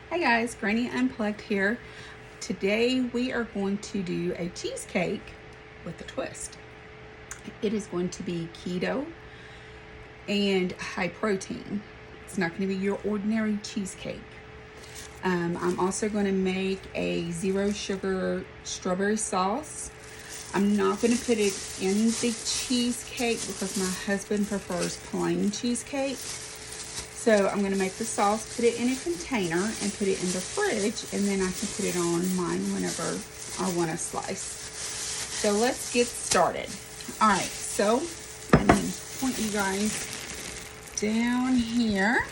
Hey guys, Granny Unplugged here. Today we are going to do a cheesecake with a twist. It is going to be keto and high protein. It's not going to be your ordinary cheesecake. I'm also going to make a 0 sugar strawberry sauce. I'm not going to put it in the cheesecake because my husband prefers plain cheesecake. So I'm going to make the sauce, put it in a container, and put it in the fridge, and then I can put it on mine whenever I want to slice. So let's get started. All right, so I'm going to point you guys down here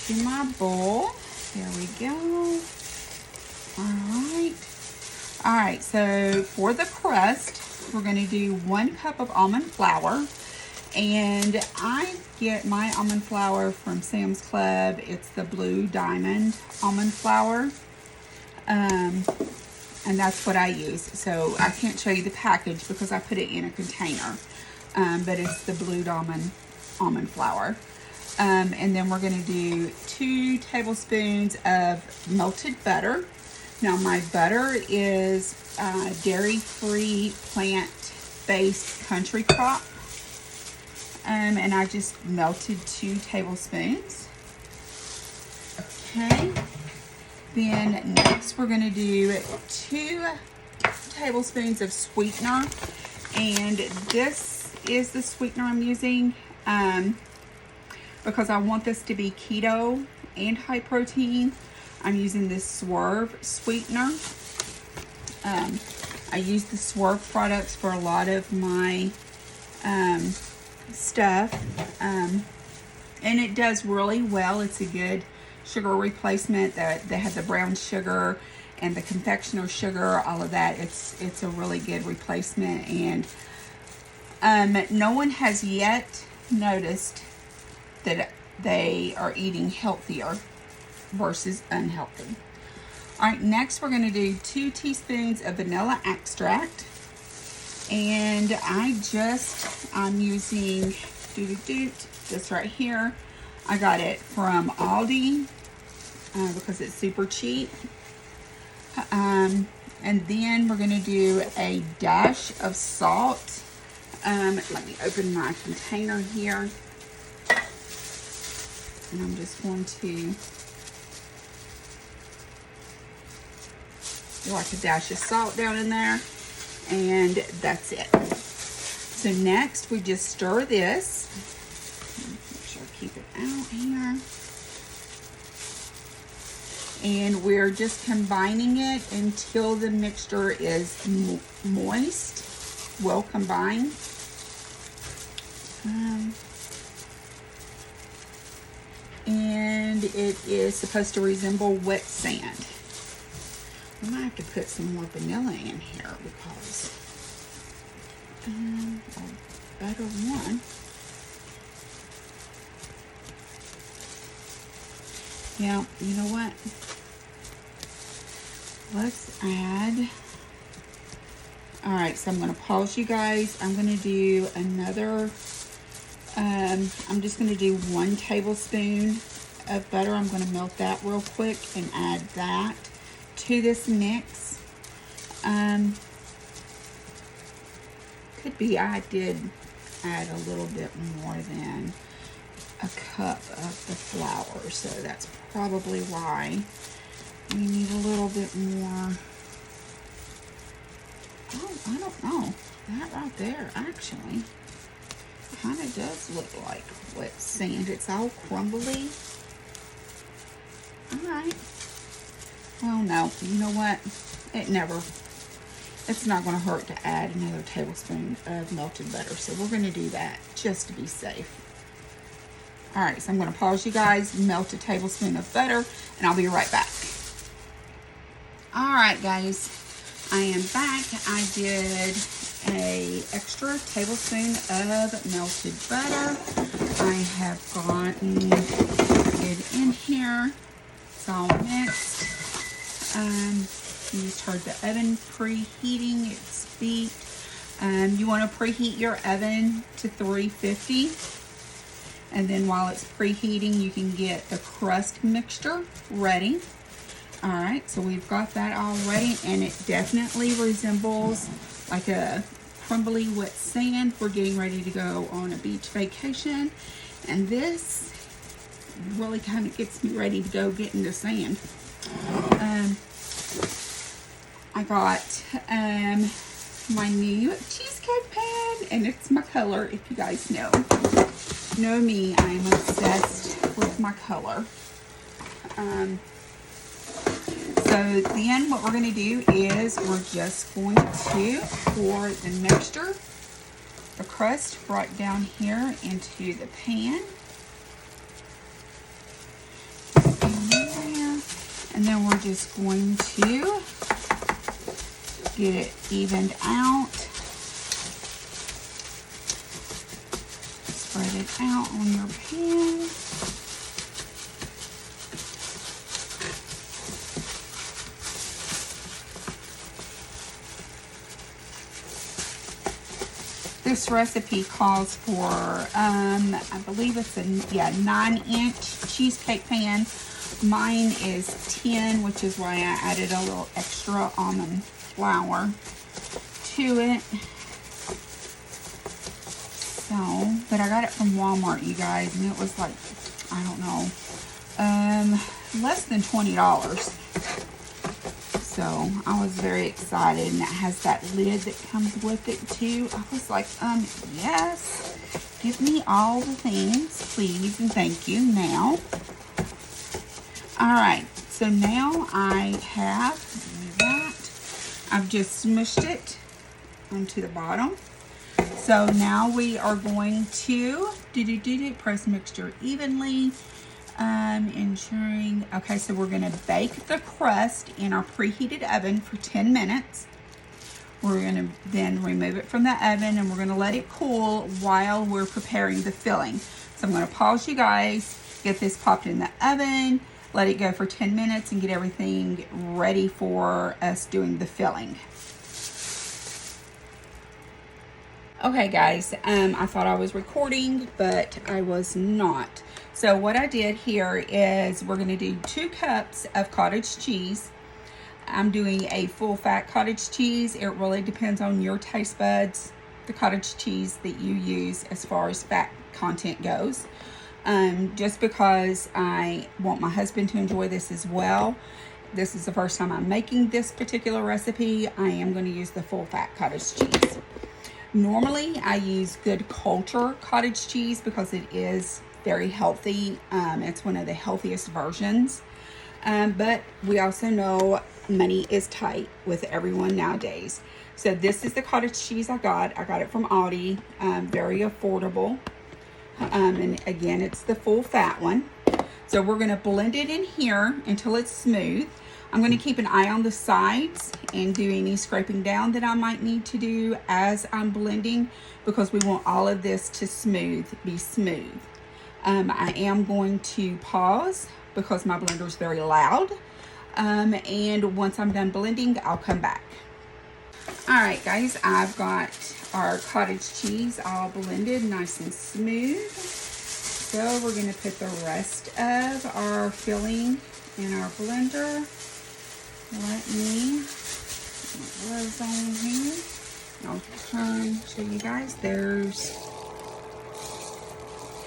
to my bowl. There we go. All right, so for the crust, we're going to do 1 cup of almond flour. And I get my almond flour from Sam's Club. It's the Blue Diamond almond flour. And that's what I use. So I can't show you the package because I put it in a container. But it's the Blue Diamond almond flour. And then we're going to do 2 tablespoons of melted butter. Now my butter is dairy-free, plant-based country crop. And I just melted 2 tablespoons. Okay. Then next we're going to do 2 tablespoons of sweetener. And this is the sweetener I'm using because I want this to be keto and high protein. I'm using this Swerve sweetener. I use the Swerve products for a lot of my stuff, and it does really well. It's a good sugar replacement. That they have the brown sugar and the confectioner sugar, all of that. It's a really good replacement, and no one has yet noticed that they are eating healthier versus unhealthy. All right, next we're going to do 2 teaspoons of vanilla extract. And I'm using this right here. I got it from Aldi because it's super cheap. And then we're going to do a dash of salt. Let me open my container here. And I'm just going to like a dash of salt down in there. And that's it. So next we just stir this. Make sure I keep it out here. And we're just combining it until the mixture is moist, well combined. And it is supposed to resemble wet sand. I might have to put some more vanilla in here because a better one. Yeah, you know what? Let's add. All right, so I'm going to pause you guys. I'm going to do another. I'm just going to do 1 tablespoon of butter. I'm going to melt that real quick and add that to this mix. Could be I did add a little bit more than a cup of the flour, so that's probably why we need a little bit more. Oh, I don't know. That right there actually kind of does look like wet sand. It's all crumbly. All right. Oh no, you know what? It's not going to hurt to add another tablespoon of melted butter. So we're going to do that just to be safe. All right, so I'm going to pause you guys, melt a tablespoon of butter, and I'll be right back. All right, guys, I am back. I did a extra tablespoon of melted butter. I have gotten it in here. It's all mixed. You just heard the oven preheating. It's beat. You want to preheat your oven to 350. And then while it's preheating, you can get the crust mixture ready. All right, so we've got that all ready, and it definitely resembles like a crumbly wet sand. We're getting ready to go on a beach vacation, and this really kind of gets me ready to go get in the sand. I got my new cheesecake pan, and it's my color. If you guys know me, I'm obsessed with my color. So then what we're going to do is we're just going to pour the mixture, the crust, right down here into the pan. And then we're just going to get it evened out. Spread it out on your pan. This recipe calls for, I believe it's a 9-inch cheesecake pan. Mine is 10, which is why I added a little extra almond flour to it. So, but I got it from Walmart, you guys, and it was like, I don't know, less than $20. So I was very excited, and it has that lid that comes with it too. I was like, yes, give me all the things, please, and thank you. Now, all right, so now I have that. I've just smushed it onto the bottom. So now we are going to press mixture evenly. Ensuring, okay, so we're going to bake the crust in our preheated oven for 10 minutes. We're going to then remove it from the oven, and we're going to let it cool while we're preparing the filling. So I'm going to pause you guys, get this popped in the oven, let it go for 10 minutes, and get everything ready for us doing the filling. Okay guys, I thought I was recording, but I was not. So what I did here is we're going to do 2 cups of cottage cheese. I'm doing a full fat cottage cheese. It really depends on your taste buds, the cottage cheese that you use as far as fat content goes. Just because I want my husband to enjoy this as well. This is the first time I'm making this particular recipe. I am going to use the full fat cottage cheese. Normally, I use Good Culture cottage cheese because it is very healthy. It's one of the healthiest versions. But we also know money is tight with everyone nowadays. So this is the cottage cheese I got. I got it from Aldi. Very affordable. And again, it's the full fat one. So we're going to blend it in here until it's smooth. I'm going to keep an eye on the sides and do any scraping down that I might need to do as I'm blending, because we want all of this to be smooth. I am going to pause because my blender is very loud. And once I'm done blending, I'll come back. All right, guys, I've got our cottage cheese all blended nice and smooth. So we're going to put the rest of our filling in our blender. Let me put my gloves on here. I'll turn to you guys. There's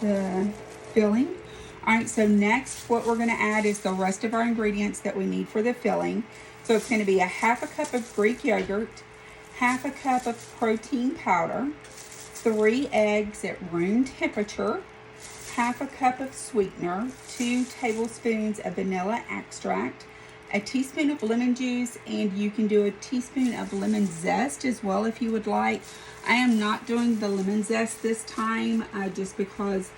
the filling. All right, so next what we're going to add is the rest of our ingredients that we need for the filling. So it's going to be a 1/2 cup of Greek yogurt, 1/2 cup of protein powder, 3 eggs at room temperature, 1/2 cup of sweetener, 2 tablespoons of vanilla extract, a teaspoon of lemon juice, and you can do a teaspoon of lemon zest as well if you would like. I am not doing the lemon zest this time just because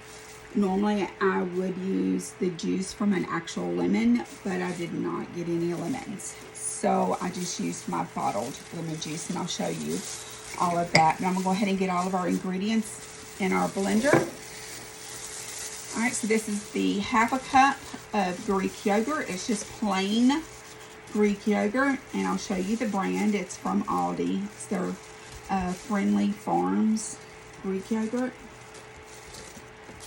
normally I would use the juice from an actual lemon, but I did not get any lemons. So I just used my bottled lemon juice, and I'll show you all of that. But I'm going to go ahead and get all of our ingredients in our blender. All right, so this is the 1/2 cup of Greek yogurt. It's just plain Greek yogurt, and I'll show you the brand. It's from Aldi. It's their Friendly Farms Greek yogurt.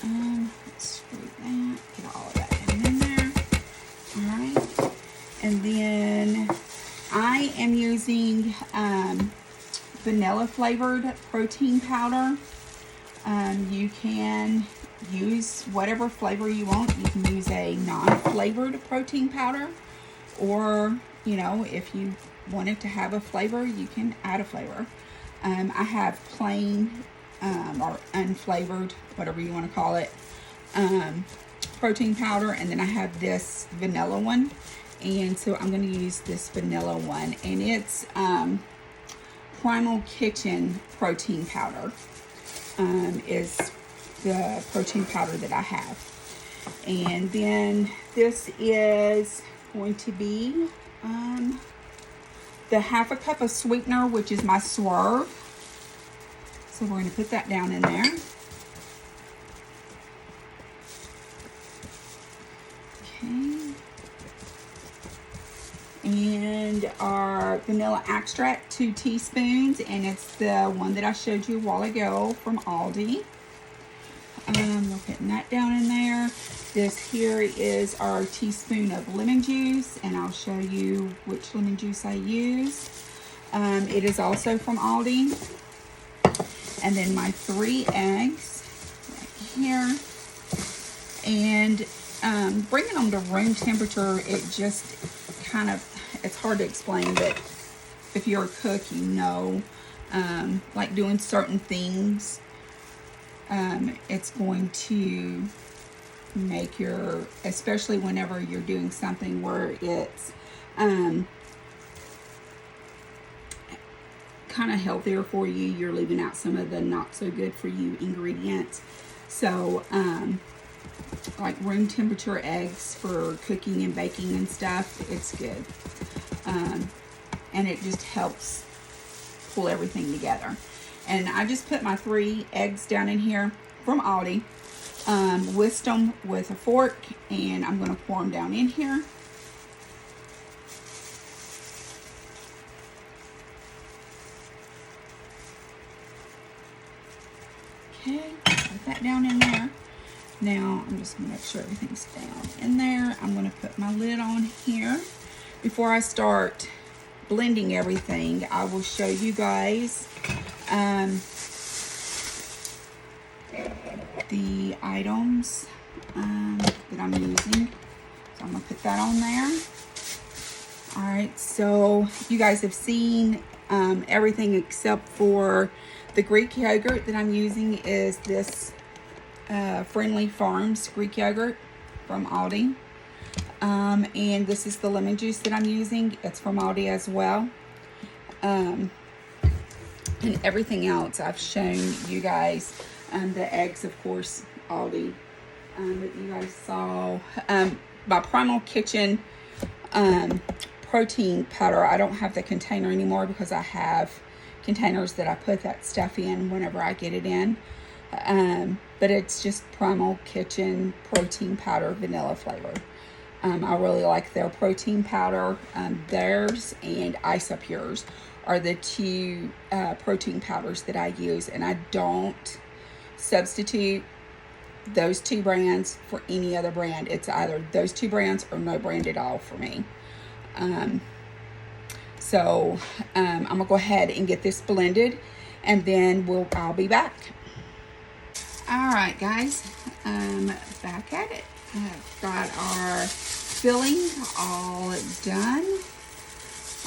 Let's screw that, get all of that down in there. All right, and then I am using vanilla flavored protein powder. You can use whatever flavor you want. You can use a non-flavored protein powder, or you know, if you want it to have a flavor, you can add a flavor. I have plain or unflavored, whatever you want to call it, protein powder, and then I have this vanilla one, and so I'm going to use this vanilla one, and it's Primal Kitchen protein powder is the protein powder that I have. And then this is going to be the half a cup of sweetener, which is my Swerve. So we're going to put that down in there. Okay. And our vanilla extract, 2 teaspoons, and it's the one that I showed you a while ago from Aldi. We're putting that down in there. This here is our teaspoon of lemon juice, and I'll show you which lemon juice I use. It is also from Aldi. And then my 3 eggs right here. And bringing them to room temperature, it just kind of, it's hard to explain, but if you're a cook, you know, like doing certain things, it's going to make your, especially whenever you're doing something where it's kind of healthier for you, you're leaving out some of the not so good for you ingredients. So like room temperature eggs for cooking and baking and stuff, it's good. And it just helps pull everything together. And I just put my 3 eggs down in here from Aldi, whisked them with a fork, and I'm going to pour them down in here. Okay, put that down in there. Now I'm just going to make sure everything's down in there. I'm going to put my lid on here. Before I start blending everything, I will show you guys the items that I'm using. So I'm going to put that on there. Alright, so you guys have seen everything except for the Greek yogurt that I'm using is this Friendly Farms Greek yogurt from Aldi. And this is the lemon juice that I'm using. It's from Aldi as well. And everything else I've shown you guys. The eggs, of course, Aldi, that you guys saw. My Primal Kitchen protein powder, I don't have the container anymore because I have containers that I put that stuff in whenever I get it in. But it's just Primal Kitchen protein powder, vanilla flavor. I really like their protein powder. Theirs and Isopure's are the 2 protein powders that I use, and I don't substitute those 2 brands for any other brand. It's either those 2 brands or no brand at all for me. So I'm gonna go ahead and get this blended, and then I'll be back. All right, guys, back at it. I've got our filling all done.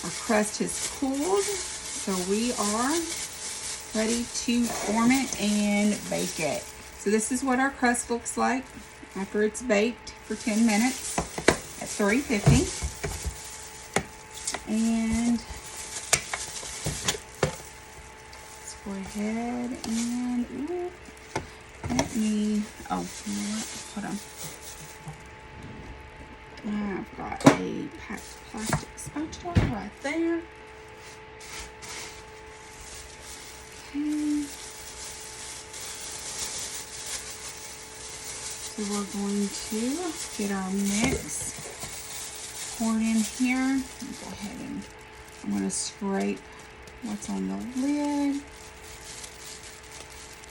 Our crust has cooled, so we are ready to form it and bake it. So this is what our crust looks like after it's baked for 10 minutes at 350. And let's go ahead and let me, oh, you know what? Hold on. I've got a plastic spatula right there. Okay. So we're going to get our mix poured in here. Go ahead and I'm going to scrape what's on the lid.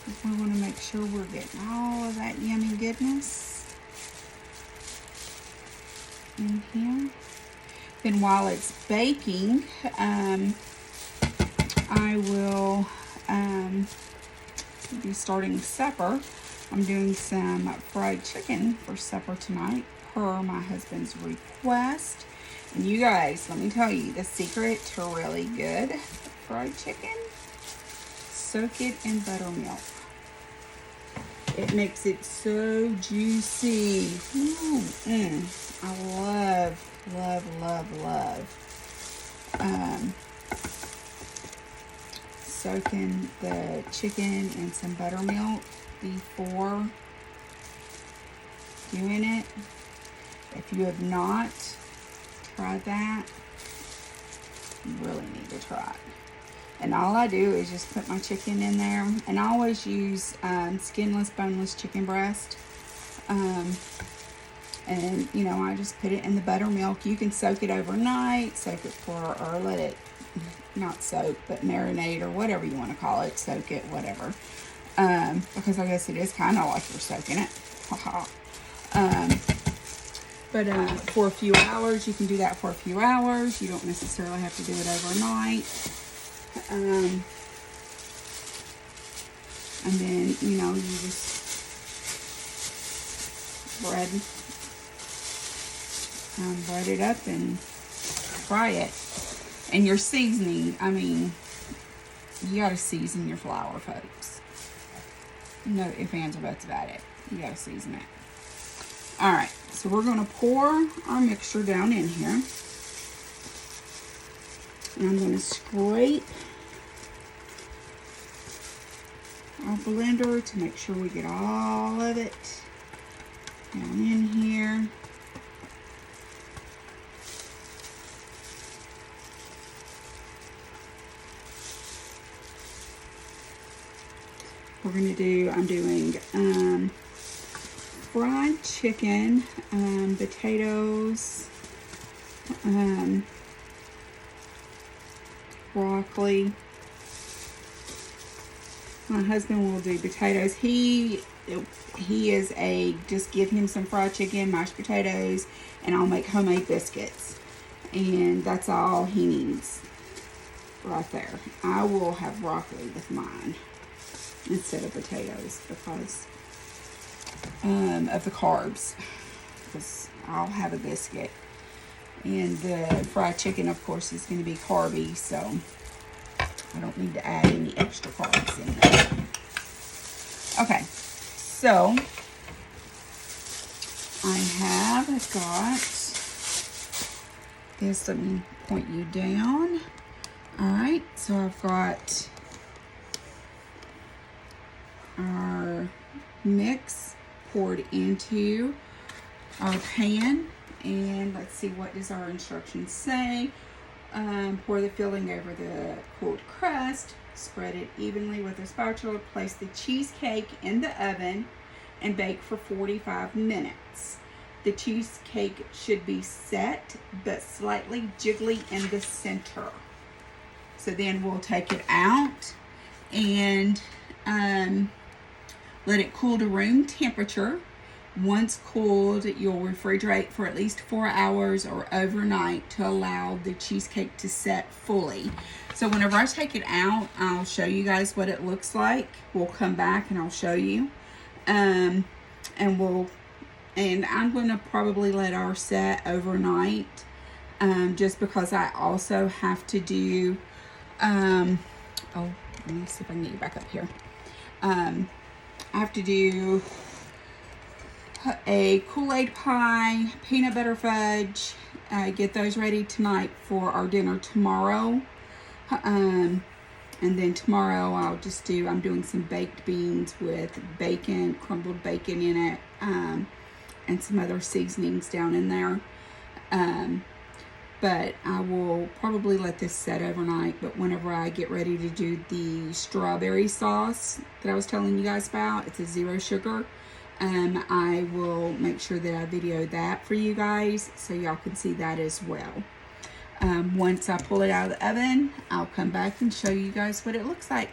We want to make sure we're getting all of that yummy goodness in here. Then while it's baking, I will be starting supper. I'm doing some fried chicken for supper tonight per my husband's request. And you guys, let me tell you, the secret to really good fried chicken, soak it in buttermilk. It makes it so juicy. I love soaking the chicken in some buttermilk before doing it. If you have not tried that, you really need to try it. And all I do is just put my chicken in there, and I always use skinless, boneless chicken breast. And you know, I just put it in the buttermilk. You can soak it overnight, soak it or let it, not soak, but marinate, or whatever you want to call it, soak it, whatever. Because I guess it is kind of like you're soaking it. But for a few hours, you can do that for a few hours. You don't necessarily have to do it overnight. And then, you know, you just bread it up and fry it. And your seasoning, I mean, you gotta season your flour, folks. No ifs, ands, or buts about it. You gotta season it. All right, so we're gonna pour our mixture down in here. And I'm gonna scrape our blender to make sure we get all of it down in here. I'm doing fried chicken, potatoes, broccoli. My husband will do potatoes. He is just give him some fried chicken, mashed potatoes, and I'll make homemade biscuits. And that's all he needs right there. I will have broccoli with mine instead of potatoes because of the carbs. Because I'll have a biscuit. And the fried chicken, of course, is going to be carby, so I don't need to add any extra carbs in there. Okay, so I have got this. Let me point you down. All right, so I've got our mix poured into our pan, and let's see, what does our instructions say? Pour the filling over the cooled crust, spread it evenly with a spatula, place the cheesecake in the oven, and bake for 45 minutes. The cheesecake should be set but slightly jiggly in the center. So then we'll take it out and let it cool to room temperature. Once cooled, you'll refrigerate for at least 4 hours or overnight to allow the cheesecake to set fully. So whenever I take it out, I'll show you guys what it looks like. We'll come back and I'll show you. And I'm going to probably let ours set overnight, just because I also have to do, let me see if I can get you back up here. I have to do a Kool-Aid pie, peanut butter fudge, get those ready tonight for our dinner tomorrow. And then tomorrow I'm doing some baked beans with bacon, crumbled bacon in it, and some other seasonings down in there. But I will probably let this set overnight, but whenever I get ready to do the strawberry sauce that I was telling you guys about, it's a 0 sugar. I will make sure that I video that for you guys so y'all can see that as well. Once I pull it out of the oven, I'll come back and show you guys what it looks like.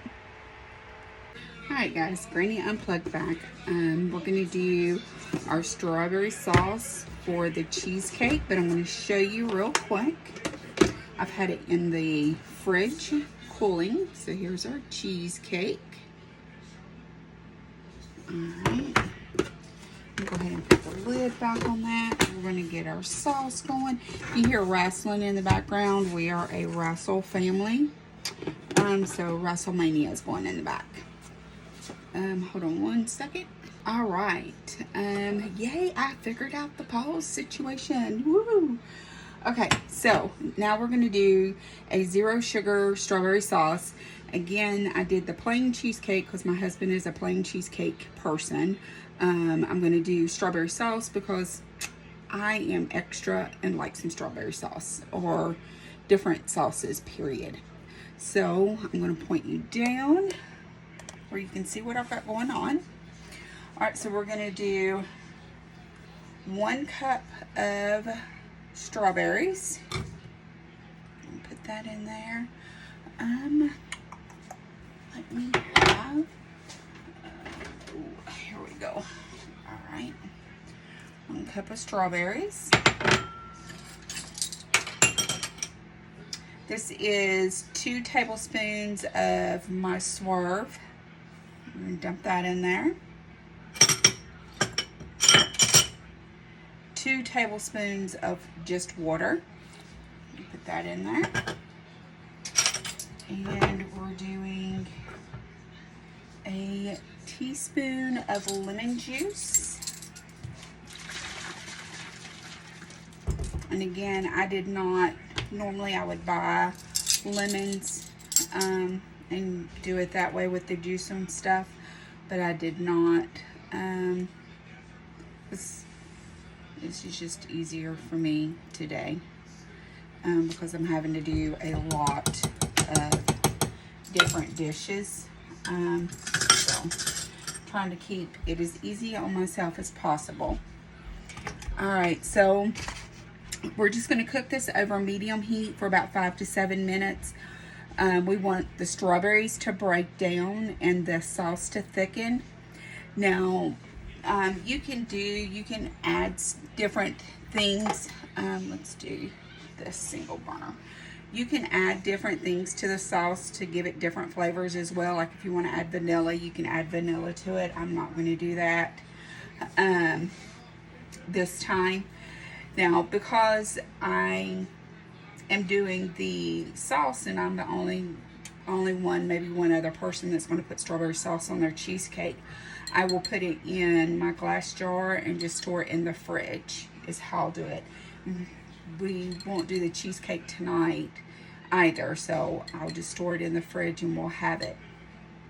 Alright guys, Granny Unplugged back. We're going to do our strawberry sauce for the cheesecake, but I'm going to show you real quick. I've had it in the fridge cooling, so here's our cheesecake. Alright, go ahead and put the lid back on that. We're going to get our sauce going. If you hear wrestling in the background, we are a wrestle family. So WrestleMania is going in the back. Hold on one second. All right. Yay, I figured out the pause situation. Woo! Okay, so now we're going to do a 0 sugar strawberry sauce. Again, I did the plain cheesecake because my husband is a plain cheesecake person. I'm going to do strawberry sauce because I am extra and like some strawberry sauce or different sauces, period. So I'm going to point you down where you can see what I've got going on. All right, so we're going to do 1 cup of strawberries. Put that in there. Let me have, here we go. All right, 1 cup of strawberries. This is 2 tablespoons of my swerve. I'm going to dump that in there. 2 tablespoons of just water. Put that in there. And we're doing a teaspoon of lemon juice. And again, I did not, normally I would buy lemons and do it that way with the juice and stuff, but I did not. This is just easier for me today because I'm having to do a lot of different dishes. So trying to keep it as easy on myself as possible. All right, so we're just going to cook this over medium heat for about 5 to 7 minutes. We want the strawberries to break down and the sauce to thicken. Now, you can add different things. Let's do this single burner. You can add different things to the sauce to give it different flavors as well. Like if you want to add vanilla, you can add vanilla to it. I'm not going to do that this time. Now, because I am doing the sauce and I'm the only one, maybe one other person that's going to put strawberry sauce on their cheesecake, I will put it in my glass jar and just store it in the fridge is how I'll do it. We won't do the cheesecake tonight either, so I'll just store it in the fridge and we'll have it,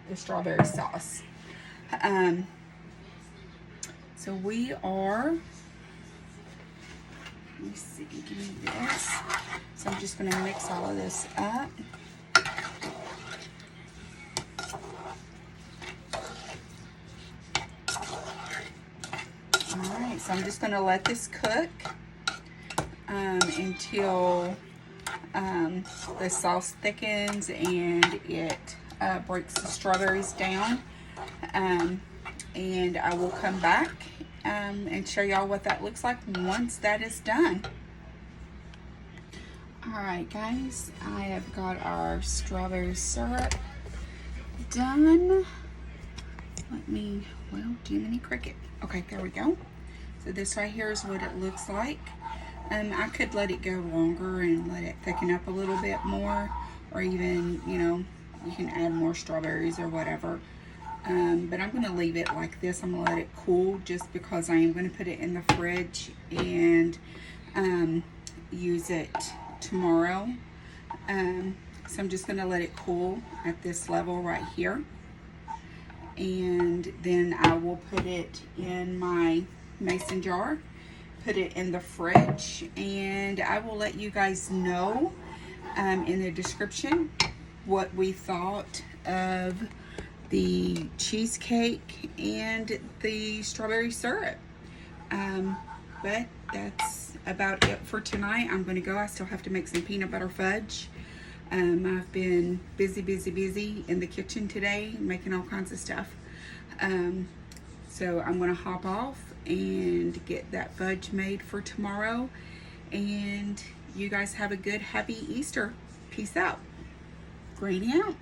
the strawberry sauce. So we are, let me see, give me this. So I'm just going to mix all of this up. Alright, so I'm just going to let this cook until the sauce thickens and it breaks the strawberries down. And I will come back and show y'all what that looks like once that is done. Alright guys, I have got our strawberry syrup done. Jiminy Cricket. Okay, there we go. So this right here is what it looks like. I could let it go longer and let it thicken up a little bit more, or even, you can add more strawberries or whatever. But I'm going to leave it like this. I'm going to let it cool just because I am going to put it in the fridge and use it tomorrow. So I'm just going to let it cool at this level right here. And then I will put it in my mason jar, put it in the fridge, and I will let you guys know in the description what we thought of the cheesecake and the strawberry syrup. But that's about it for tonight. I'm going to go. I still have to make some peanut butter fudge. I've been busy in the kitchen today, making all kinds of stuff. So I'm going to hop off and get that fudge made for tomorrow. And you guys have a good, happy Easter. Peace out. Granny out.